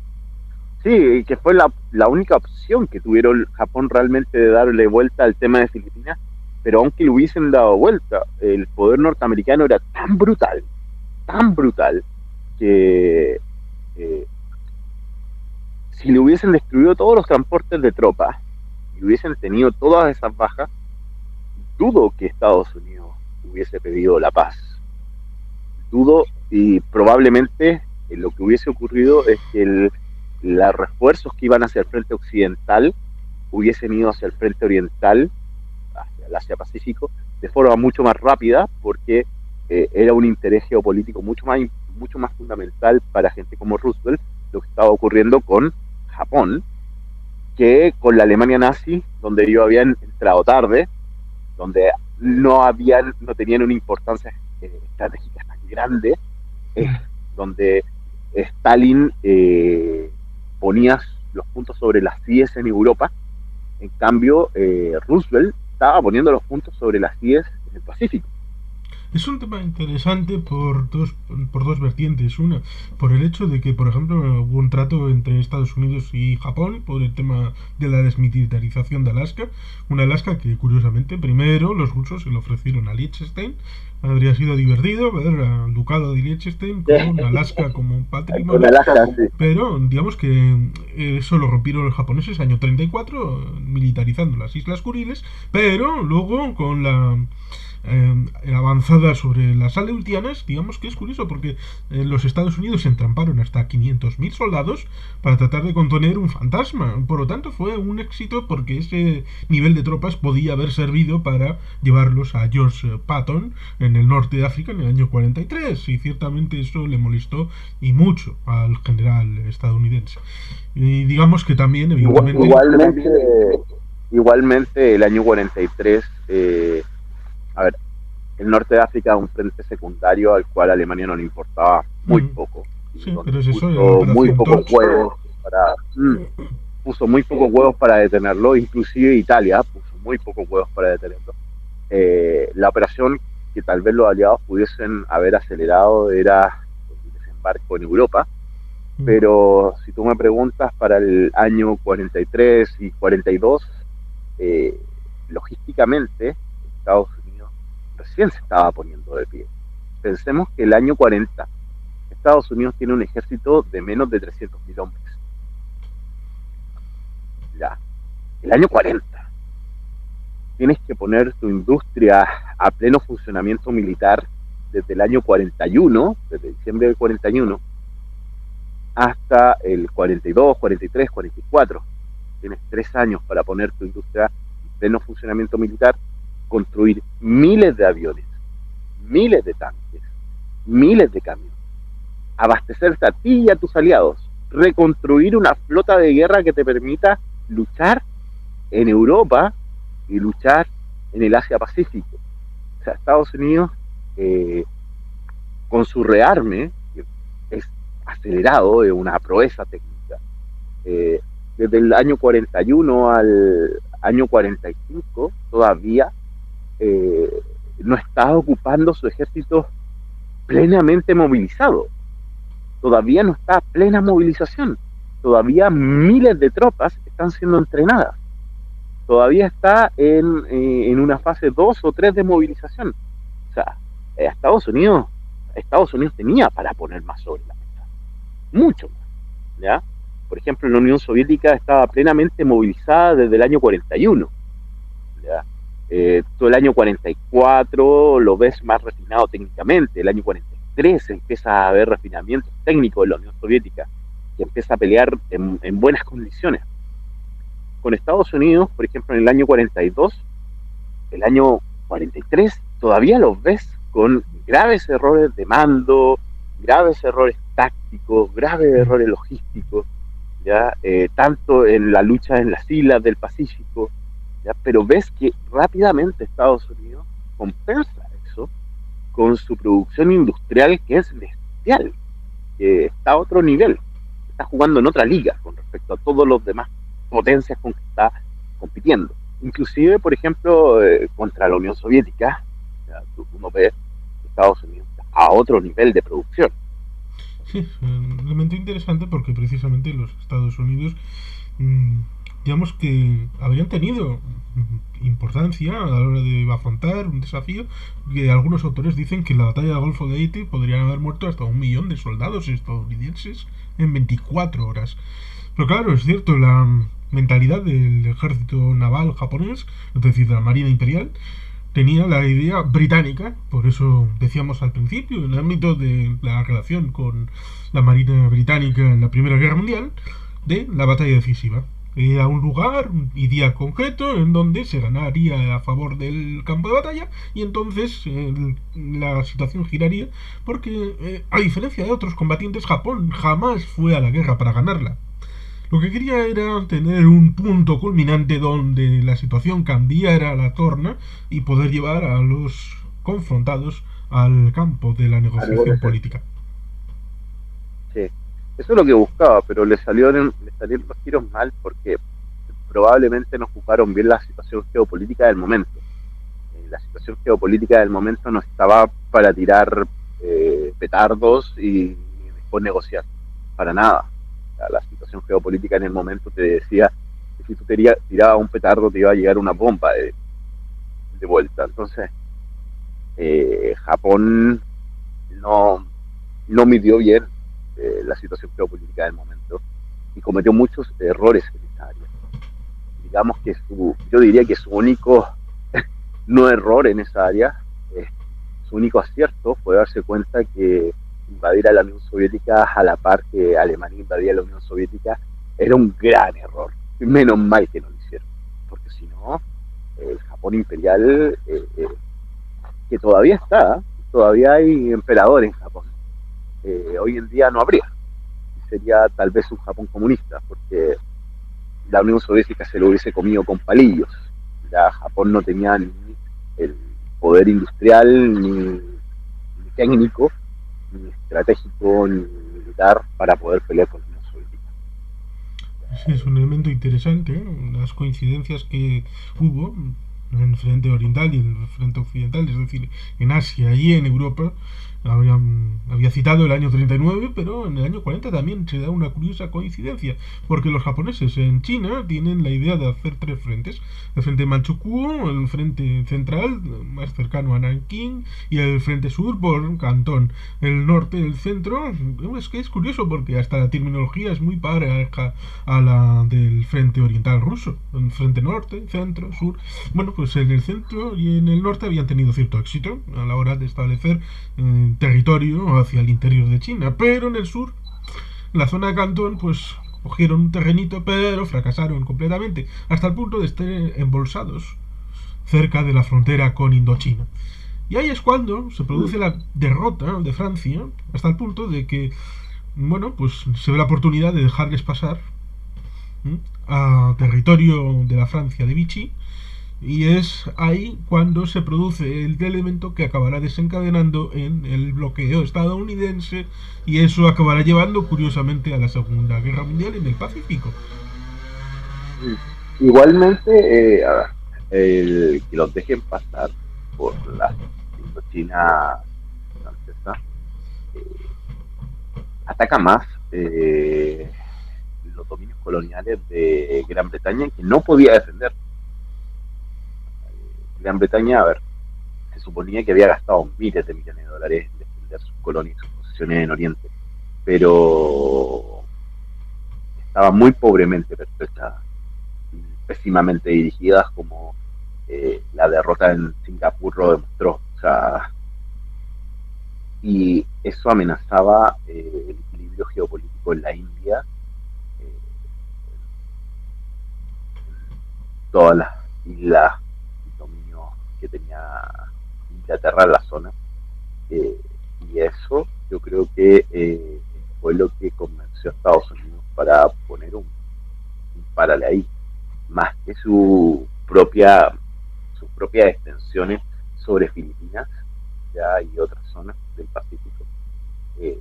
sí, que fue la única opción que tuvieron Japón realmente de darle vuelta al tema de Filipinas, pero aunque le hubiesen dado vuelta, el poder norteamericano era tan brutal, que eh, si le hubiesen destruido todos los transportes de tropas y hubiesen tenido todas esas bajas, dudo que Estados Unidos hubiese pedido la paz. Dudo, y probablemente lo que hubiese ocurrido es que los refuerzos que iban hacia el frente occidental hubiesen ido hacia el frente oriental, hacia el Asia-Pacífico, de forma mucho más rápida, porque era un interés geopolítico mucho más fundamental para gente como Roosevelt lo que estaba ocurriendo con Japón, que con la Alemania nazi, donde ellos habían entrado tarde, donde no tenían una importancia estratégica tan grande, eh, Mm. donde Stalin ponía los puntos sobre las IES en Europa. En cambio, Roosevelt estaba poniendo los puntos sobre las IES en el Pacífico. Es un tema interesante por dos vertientes. Una, por el hecho de que, por ejemplo, hubo un trato entre Estados Unidos y Japón por el tema de la desmilitarización de Alaska. Una Alaska que, curiosamente, primero los rusos se lo ofrecieron a Liechtenstein. Habría sido divertido ver al ducado de Liechtenstein con Alaska como un Con patrimonio. Alaska, sí. Pero digamos que eso lo rompieron los japoneses año 34, militarizando las Islas Kuriles, pero luego con avanzada sobre las Aleutianas, digamos que es curioso porque los Estados Unidos entramparon hasta 500.000 soldados para tratar de contener un fantasma. Por lo tanto, fue un éxito porque ese nivel de tropas podía haber servido para llevarlos a George Patton en el norte de África en el año 43, y ciertamente eso le molestó y mucho al general estadounidense. Y digamos que también, evidentemente... Igualmente, el año 43, a ver, el norte de África es un frente secundario al cual a Alemania no le importaba muy poco, y Sí, donde pero es eso, la puso muy operación pocos Torch. huevos para, puso muy pocos huevos para detenerlo, inclusive Italia puso muy pocos huevos para detenerlo. La operación que tal vez los aliados pudiesen haber acelerado era el desembarco en Europa, pero si tú me preguntas para el año 43 y 42, eh, logísticamente Estados Unidos recién se estaba poniendo de pie. Pensemos que el año 40 Estados Unidos tiene un ejército de menos de 300.000 hombres. Ya, el año 40 tienes que poner tu industria a pleno funcionamiento militar desde el año 41, desde diciembre del 41, hasta el 42, 43, 44. Tienes 3 años para poner tu industria en pleno funcionamiento militar, construir miles de aviones, miles de tanques, miles de camiones, abastecerte a ti y a tus aliados, reconstruir una flota de guerra que te permita luchar en Europa y luchar en el Asia-Pacífico. O sea, Estados Unidos, con su rearme, que es acelerado, es una proeza técnica, desde el año 41 al año 45 todavía no está ocupando su ejército plenamente movilizado. Todavía no está a plena movilización. Todavía miles de tropas están siendo entrenadas. Todavía está en una fase 2 o 3 de movilización. O sea, Estados Unidos tenía para poner más sobre la mesa. Mucho más. ¿Ya? Por ejemplo, la Unión Soviética estaba plenamente movilizada desde el año 41. ¿Ya? Todo el año 44 lo ves más refinado técnicamente. El año 43 empieza a haber refinamientos técnicos de la Unión Soviética, que empieza a pelear en buenas condiciones. Con Estados Unidos, por ejemplo, en el año 42, el año 43, todavía los ves con graves errores de mando, graves errores tácticos, graves errores logísticos, ¿ya? Tanto en la lucha en las islas del Pacífico, ¿ya? Pero ves que rápidamente Estados Unidos compensa eso con su producción industrial, que es bestial, que está a otro nivel, está jugando en otra liga con respecto a todos los demás potencias con que está compitiendo. Inclusive, por ejemplo, contra la Unión Soviética, ¿ya? Uno ve que Estados Unidos está a otro nivel de producción. Sí, es un elemento interesante porque precisamente los Estados Unidos, mmm, digamos que habrían tenido importancia a la hora de afrontar un desafío que algunos autores dicen que en la batalla del Golfo de Haití podrían haber muerto hasta 1 millón de soldados estadounidenses en 24 horas. Pero claro, es cierto, la mentalidad del ejército naval japonés, es decir, de la Marina Imperial, tenía la idea británica, por eso decíamos al principio, en el ámbito de la relación con la Marina Británica en la Primera Guerra Mundial, de la batalla decisiva. Era un lugar y día concreto en donde se ganaría a favor del campo de batalla, y entonces la situación giraría porque, a diferencia de otros combatientes, Japón jamás fue a la guerra para ganarla. Lo que quería era tener un punto culminante donde la situación cambiara la torna y poder llevar a los confrontados al campo de la a negociación negociación. política. Sí. Eso es lo que buscaba, pero le salieron los tiros mal porque probablemente no ocuparon bien la situación geopolítica del momento. La situación geopolítica del momento no estaba para tirar petardos y después negociar, para nada. O sea, la situación geopolítica en el momento te decía que si tú tirabas un petardo te iba a llegar una bomba de vuelta. Entonces, Japón no, no midió bien la situación geopolítica del momento y cometió muchos errores en esa área. Digamos que yo diría que su único no error en esa área, eh, su único acierto fue darse cuenta que invadir a la Unión Soviética a la par que Alemania invadía la Unión Soviética era un gran error. Menos mal que no lo hicieron, porque si no, el Japón imperial, que todavía está, todavía hay emperadores en Japón, hoy en día no habría. Sería tal vez un Japón comunista, porque la Unión Soviética se lo hubiese comido con palillos. Ya Japón no tenía ni el poder industrial, ni técnico, ni estratégico, ni militar para poder pelear con la Unión Soviética. Sí, es un elemento interesante, ¿eh? Las coincidencias que hubo en el frente oriental y en el frente occidental, es decir, en Asia y en Europa. Había citado el año 39, pero en el año 40 también se da una curiosa coincidencia, porque los japoneses en China tienen la idea de hacer tres frentes: el frente Manchukuo, el frente central, más cercano a Nankín, y el frente sur por Cantón. El norte, el centro, es que es curioso porque hasta la terminología es muy pareja a la del frente oriental ruso. El frente norte, centro, sur. Bueno, pues en el centro y en el norte habían tenido cierto éxito a la hora de establecer territorio hacia el interior de China, pero en el sur, la zona de Cantón, pues cogieron un terrenito, pero fracasaron completamente, hasta el punto de estar embolsados cerca de la frontera con Indochina. Y ahí es cuando se produce la derrota de Francia, hasta el punto de que, bueno, pues se ve la oportunidad de dejarles pasar a territorio de la Francia de Vichy, y es ahí cuando se produce el elemento que acabará desencadenando en el bloqueo estadounidense, y eso acabará llevando curiosamente a la Segunda Guerra Mundial en el Pacífico. Igualmente, a ver, el que los dejen pasar por la Indochina francesa ataca más los dominios coloniales de Gran Bretaña que no podía defender. Gran Bretaña, a ver, se suponía que había gastado miles de millones de dólares en defender sus colonias y sus posesiones en Oriente, pero estaba muy pobremente pertrechadas, pésimamente dirigidas, como la derrota en Singapur lo demostró. O sea, y eso amenazaba el equilibrio geopolítico en la India, eh, todas las islas y dominios que tenía Inglaterra en la zona. Eh, y eso yo creo que fue lo que convenció a Estados Unidos para poner un paralelo ahí, más que sus propias extensiones sobre Filipinas ya y otras zonas del Pacífico,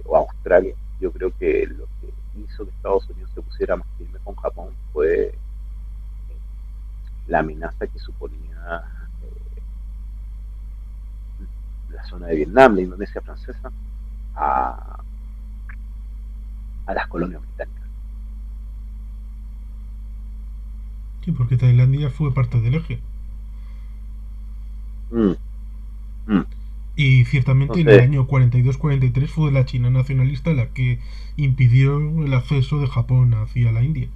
o Australia. Yo creo que lo que hizo que Estados Unidos se pusiera más firme con Japón fue la amenaza que suponía la zona de Vietnam, la Indonesia francesa, a, a las colonias británicas. Sí, porque Tailandia fue parte del eje. Mm, mm. Y ciertamente en el Entonces, año 42-43 fue la China nacionalista la que impidió el acceso de Japón hacia la India.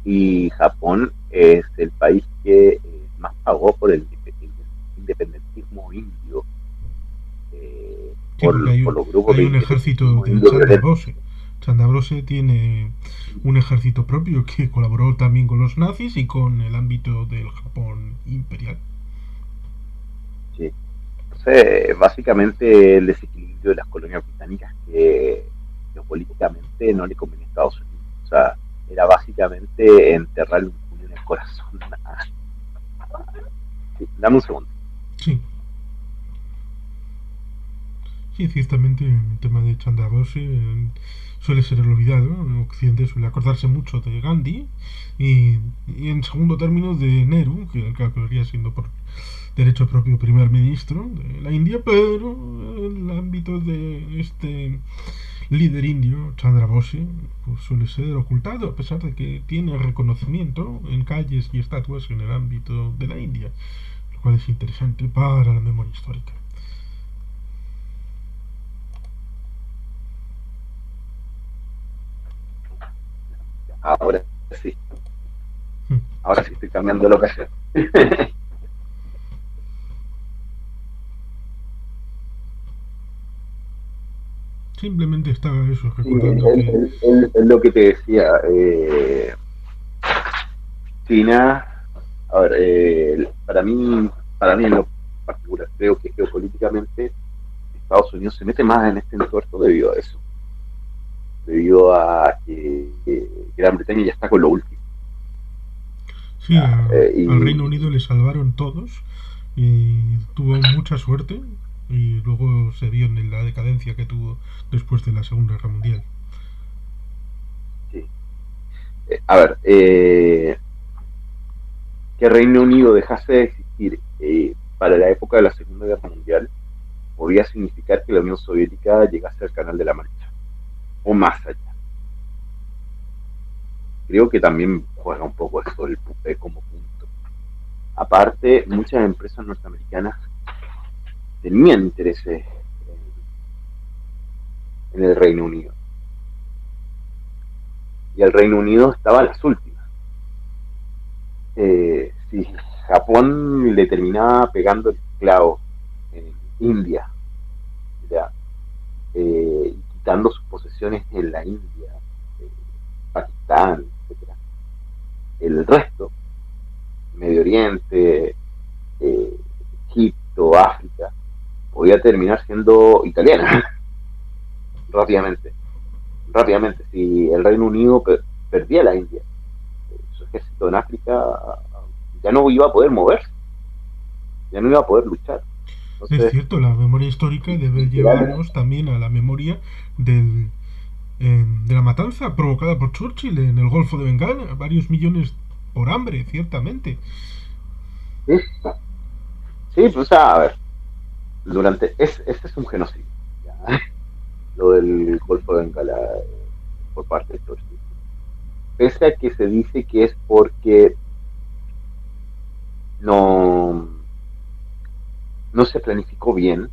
y Japón es el país que más pagó por el independentismo indio, Sí, porque por los grupos hay de un ejército independentismo de indio violentos. Chandabrose. Chandabrose tiene un ejército propio que colaboró también con los nazis y con el ámbito del Japón imperial. Sí. Entonces, básicamente el desequilibrio de las colonias británicas que geopolíticamente no le convenía a Estados Unidos. O sea, era básicamente enterrarle un puño en el corazón. Sí, dame un segundo. Sí, sí, ciertamente el tema de Chandrabose suele ser el olvidado. En Occidente suele acordarse mucho de Gandhi y en segundo término de Nehru, que acabaría siendo por derecho propio primer ministro de la India, pero en el ámbito de este líder indio, Chandrabose, pues suele ser ocultado, a pesar de que tiene reconocimiento en calles y estatuas en el ámbito de la India, lo cual es interesante para la memoria histórica. Ahora sí, Hmm. ahora sí estoy cambiando de locación. Simplemente estaba eso, Sí, recordando que es lo que te decía. China, a ver, para mí en lo particular, creo que geopolíticamente Estados Unidos se mete más en este entuerto debido a eso, debido a que Gran Bretaña ya está con lo último. sí, Ya, al Reino Unido le salvaron todos y tuvo mucha suerte y luego se vio en la decadencia que tuvo después de la Segunda Guerra Mundial. sí. A ver, que Reino Unido dejase de existir para la época de la Segunda Guerra Mundial podía significar que la Unión Soviética llegase al Canal de la Mancha o más allá. Creo que también juega un poco eso como punto. Aparte, muchas empresas norteamericanas tenían intereses en el Reino Unido y el Reino Unido estaba a las últimas. Si Japón le terminaba pegando el clavo en India, ya, y quitando sus posesiones en la India, eh, Pakistán, etcétera, el resto, Medio Oriente, eh, Egipto, África, podía terminar siendo italiana rápidamente. Rápidamente, si el Reino Unido perdía la India, su ejército en África ya no iba a poder moverse, ya no iba a poder luchar. Es Entonces, cierto, la memoria histórica debe literalmente, llevarnos también a la memoria del, de la matanza provocada por Churchill en el Golfo de Bengala, varios millones por hambre, ciertamente. sí, sí, pues a ver, este es un genocidio, ¿ya? Lo del Golfo de Bengala por parte de Turquía. Pese a que se dice que es porque no, no se planificó bien,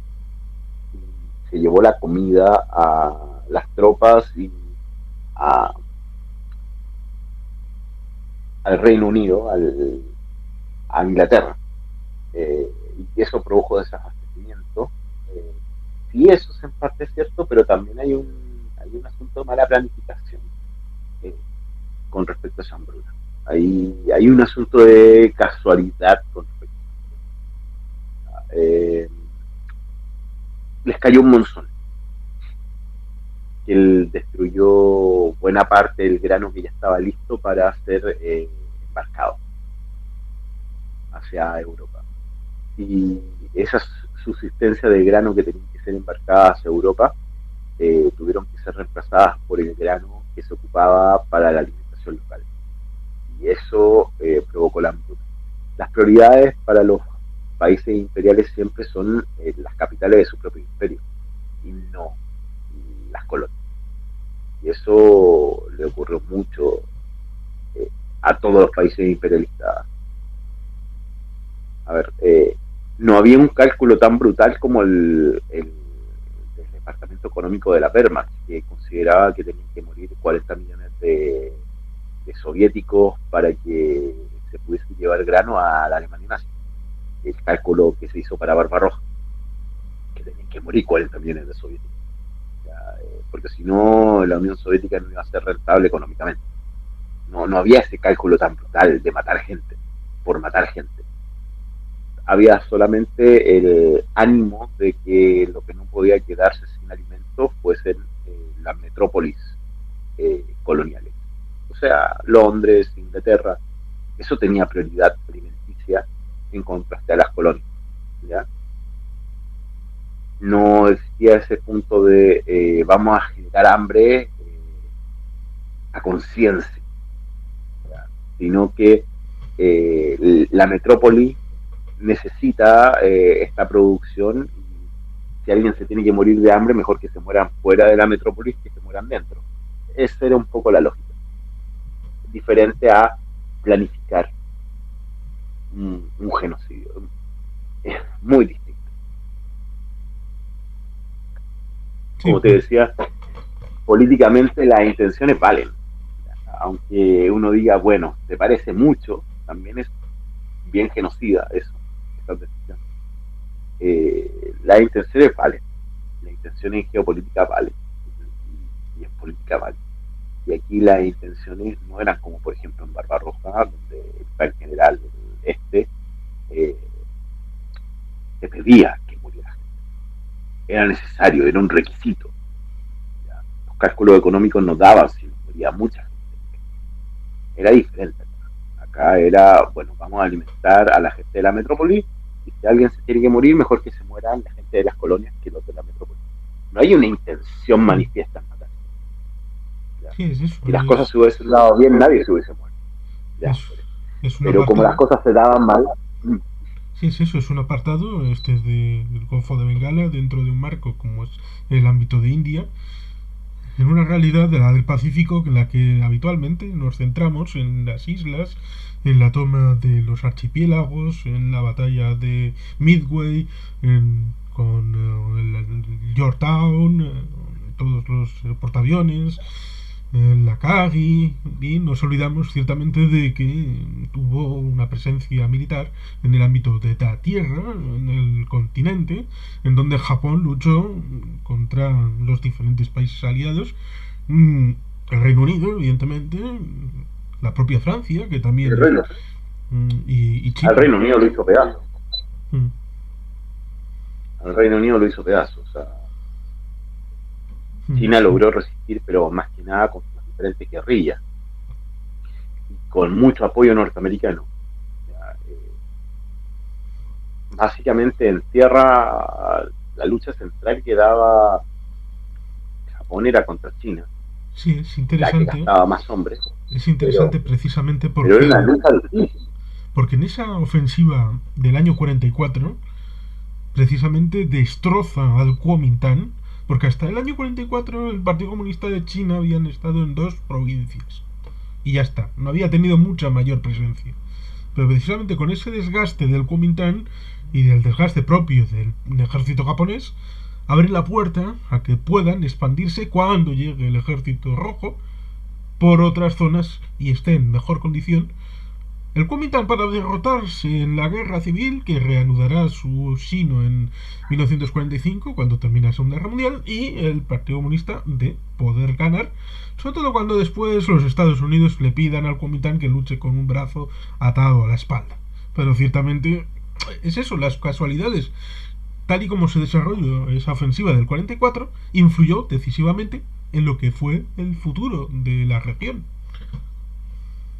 se llevó la comida a las tropas y a, al Reino Unido, a Inglaterra, y eso produjo desabastecimiento. Eh, sí, eso es en parte cierto, pero también hay un asunto de mala planificación eh, con respecto a esa hambruna. Hay un asunto de casualidad con respecto a les cayó un monzón que él destruyó buena parte del grano que ya estaba listo para ser embarcado hacia Europa. Y esa subsistencia de grano que tenía que ser embarcada hacia Europa tuvieron que ser reemplazadas por el grano que se ocupaba para la alimentación local. Y eso provocó la hambruna. Las prioridades para los países imperiales siempre son las capitales de su propio imperio y no las colonias. Y eso le ocurrió mucho eh, a todos los países imperialistas. A ver, no había un cálculo tan brutal como el Departamento Económico de la Wehrmacht, que consideraba que tenían que morir 40 millones de soviéticos para que se pudiese llevar grano a la Alemania nazi. El cálculo que se hizo para Barbarroja, que tenían que morir 40 millones de soviéticos. Ya, porque si no, la Unión Soviética no iba a ser rentable económicamente. No había ese cálculo tan brutal de matar gente por matar gente. Había solamente el ánimo de que lo que no podía quedarse sin alimentos fuesen las metrópolis coloniales. O sea, Londres, Inglaterra, eso tenía prioridad alimenticia en contraste a las colonias. ¿Ya? No existía ese punto de vamos a generar hambre a conciencia, sino que la metrópoli necesita esta producción y si alguien se tiene que morir de hambre, mejor que se mueran fuera de la metrópolis que se mueran dentro. Esa era un poco la lógica. Diferente a planificar un genocidio. Es muy distinto. Sí, Como te decía, políticamente las intenciones valen. Aunque uno diga, bueno, te parece mucho, también es bien genocida eso, esa decisión. Las intenciones valen. La intención en geopolítica vale. Y en política vale. Y aquí las intenciones no eran como, por ejemplo, en Barbarroja, donde el plan general este eh, se pedía que muriera. Era necesario, era un requisito. ¿Ya? Los cálculos económicos no daban si moría mucha gente. Era diferente. Acá era, bueno, vamos a alimentar a la gente de la metrópoli y si alguien se tiene que morir, mejor que se mueran la gente de las colonias que los de la metrópoli. No hay una intención manifiesta en matar. ¿Ya? sí, es eso, Si las cosas se hubiesen dado bien, nadie se hubiese muerto. ¿Ya? es, es un Pero como las apartado. cosas se daban mal, Sí, es eso, es un apartado del Golfo de Bengala dentro de un marco como es el ámbito de India, en una realidad de la del Pacífico en la que habitualmente nos centramos en las islas, en la toma de los archipiélagos, en la batalla de Midway, con el Yorktown, todos los portaaviones, la Kagi, y nos olvidamos ciertamente de que tuvo una presencia militar en el ámbito de la tierra, en el continente, en donde Japón luchó contra los diferentes países aliados, el Reino Unido, evidentemente, la propia Francia, que el también, Reino, y al China. Reino Unido lo hizo pedazos. Mm, Al Reino Unido lo hizo pedazos. O sea, China sí, logró resistir, pero más que nada con sus diferentes guerrillas y con mucho apoyo norteamericano. Ya, básicamente en tierra la lucha central que daba Japón era contra China, sí, es ya que interesante. gastaba más hombres, Es pero, interesante precisamente pero era una lucha difícil. porque en esa ofensiva del año 44 precisamente destroza al Kuomintang, porque hasta el año 44 el Partido Comunista de China habían estado en dos provincias. Y ya está, no había tenido mucha mayor presencia. Pero precisamente con ese desgaste del Kuomintang y del desgaste propio del ejército japonés, abre la puerta a que puedan expandirse cuando llegue el ejército rojo por otras zonas y esté en mejor condición el Kuomintang para derrotarse en la guerra civil que reanudará su sino en 1945 cuando termina la Segunda Guerra Mundial y el Partido Comunista de poder ganar, sobre todo cuando después los Estados Unidos le pidan al Kuomintang que luche con un brazo atado a la espalda. Pero ciertamente es eso, las casualidades. Tal y como se desarrolló esa ofensiva del 44, influyó decisivamente en lo que fue el futuro de la región.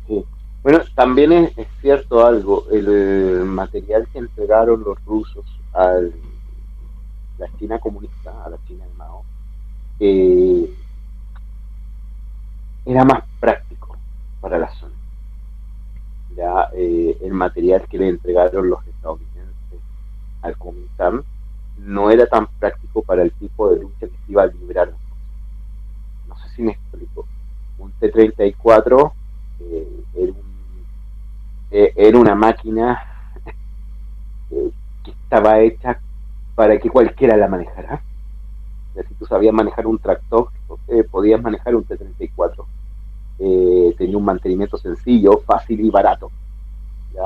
Sí. Bueno, también es cierto algo, el material que entregaron los rusos a la China comunista, a la China de Mao, eh, era más práctico para la zona. Ya el material que le entregaron los estadounidenses al Kuomintang no era tan práctico para el tipo de lucha que se iba a librar. No sé si me explico. Un T-34 era una máquina que estaba hecha para que cualquiera la manejara. Ya, si tú sabías manejar un tractor, podías manejar un T-34. Tenía un mantenimiento sencillo, fácil y barato. Ya,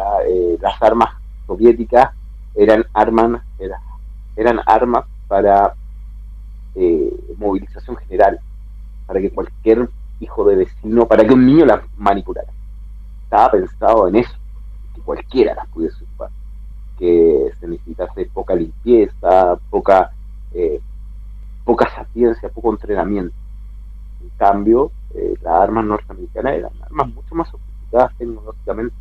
las armas soviéticas eran armas para movilización general, para que cualquier hijo de vecino, para que un niño las manipulara. Estaba pensado en eso, que cualquiera las pudiese ocupar, que se necesitase poca limpieza, poca poca sapiencia, poco entrenamiento. En cambio, las armas norteamericanas eran armas mucho más sofisticadas tecnológicamente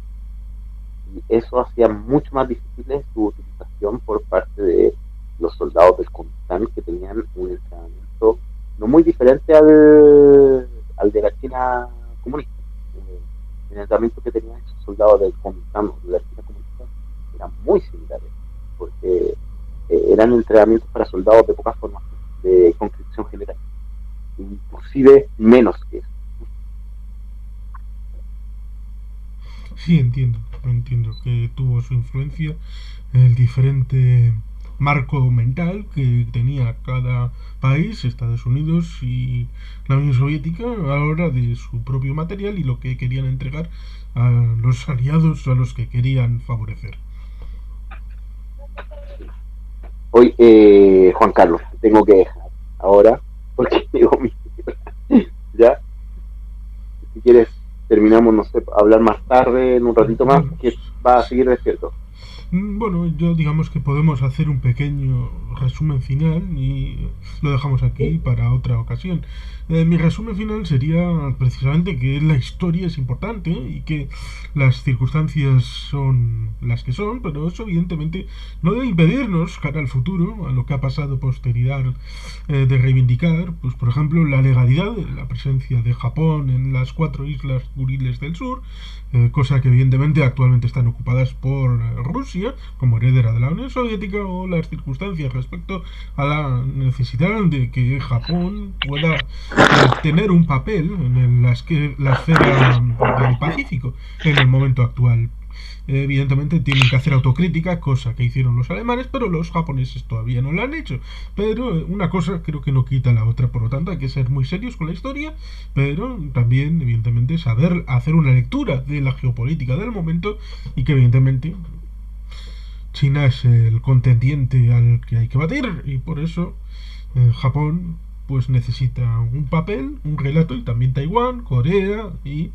y eso hacía mucho más difícil su utilización por parte de los soldados del Kuomintang, que tenían un entrenamiento no muy diferente al de la China comunista. El entrenamiento que tenían esos soldados del Kuomintang o de la China comunista eran muy similares, porque eran entrenamientos para soldados de poca formación, de conscripción general, inclusive menos que eso. Sí, entiendo que tuvo su influencia el diferente marco mental que tenía cada país, Estados Unidos y la Unión Soviética, a la hora de su propio material y lo que querían entregar a los aliados a los que querían favorecer. Hoy, Juan Carlos, tengo que dejar ahora porque digo ya. Si quieres, terminamos, no sé, hablar más tarde, en un ratito más, Bueno, que va a seguir despierto. bueno, yo digamos que podemos hacer un pequeño resumen final y lo dejamos aquí para otra ocasión. Mi resumen final sería precisamente que la historia es importante y que las circunstancias son las que son, pero eso evidentemente no debe impedirnos, cara al futuro, a lo que ha pasado posteridad, de reivindicar, pues por ejemplo, la legalidad de la presencia de Japón en las 4 islas Kuriles del sur, cosa que evidentemente actualmente están ocupadas por Rusia como heredera de la Unión Soviética, o las circunstancias respecto a la necesidad de que Japón pueda tener un papel en la esfera del Pacífico en el momento actual. Evidentemente tienen que hacer autocrítica, cosa que hicieron los alemanes, pero los japoneses todavía no lo han hecho. Pero una cosa creo que no quita la otra, por lo tanto hay que ser muy serios con la historia, pero también evidentemente saber hacer una lectura de la geopolítica del momento y que evidentemente China es el contendiente al que hay que batir y por eso Japón pues necesita un papel, un relato, y también Taiwán, Corea y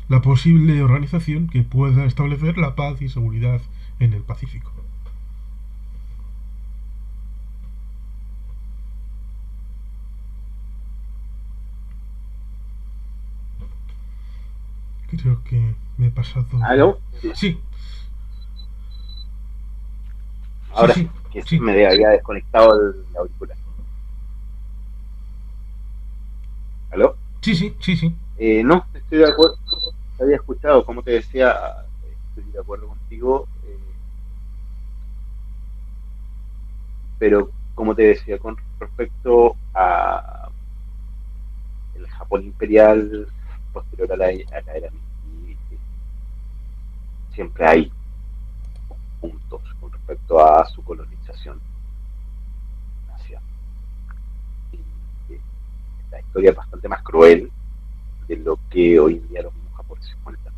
la posible organización que pueda establecer la paz y seguridad en el Pacífico. Creo que me he pasado de... ¿Aló? Sí, sí, Ahora sí, sí, que sí, me había desconectado el auricular. ¿Aló? sí, sí, sí, sí. No, estoy de acuerdo. Te había escuchado, como te decía, estoy de acuerdo contigo, pero como te decía, con respecto a el Japón imperial posterior a la era Meiji, siempre hay puntos con respecto a su colonización en Asia. Y, eh, la historia es bastante más cruel de lo que hoy en día los mismos japoneses cuentan.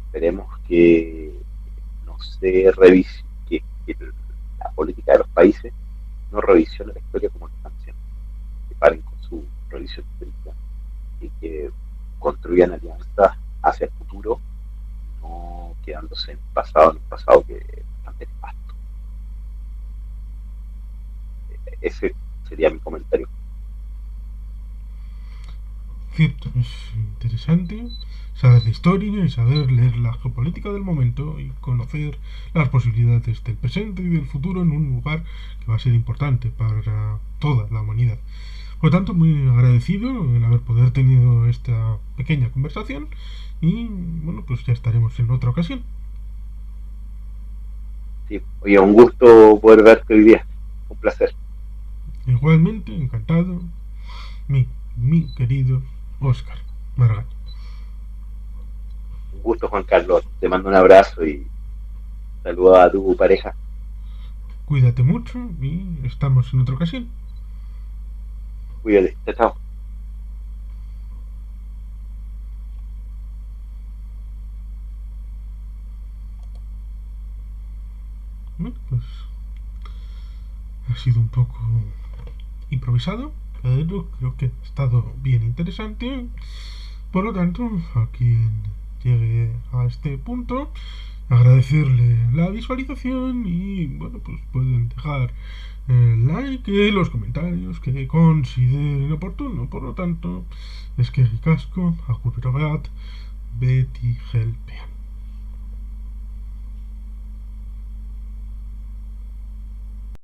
Esperemos que no se revise, que la política de los países no revisione la historia como lo están haciendo, que paren con su revisión histórica y que construyan alianzas hacia el futuro, no quedándose en un pasado que es bastante nefasto. Ese sería mi comentario. Cierto, es interesante saber de historia y saber leer la geopolítica del momento y conocer las posibilidades del presente y del futuro en un lugar que va a ser importante para toda la humanidad. Por lo tanto, muy agradecido en haber poder tenido esta pequeña conversación y bueno, pues ya estaremos en otra ocasión. Sí, oye, un gusto poder verte hoy día. Un placer. Igualmente, encantado, mi querido Oscar Margaño. Un gusto, Juan Carlos. Te mando un abrazo y saludo a tu pareja. Cuídate mucho y estamos en otra ocasión. Cuídate. Chao, chao. Bueno, pues ha sido un poco improvisado, pero creo que ha estado bien interesante. Por lo tanto, a quien llegue a este punto, agradecerle la visualización y, bueno, pues pueden dejar el like, los comentarios que consideren oportuno. Por lo tanto, es que ricasco, agur berogat, beti gelpean.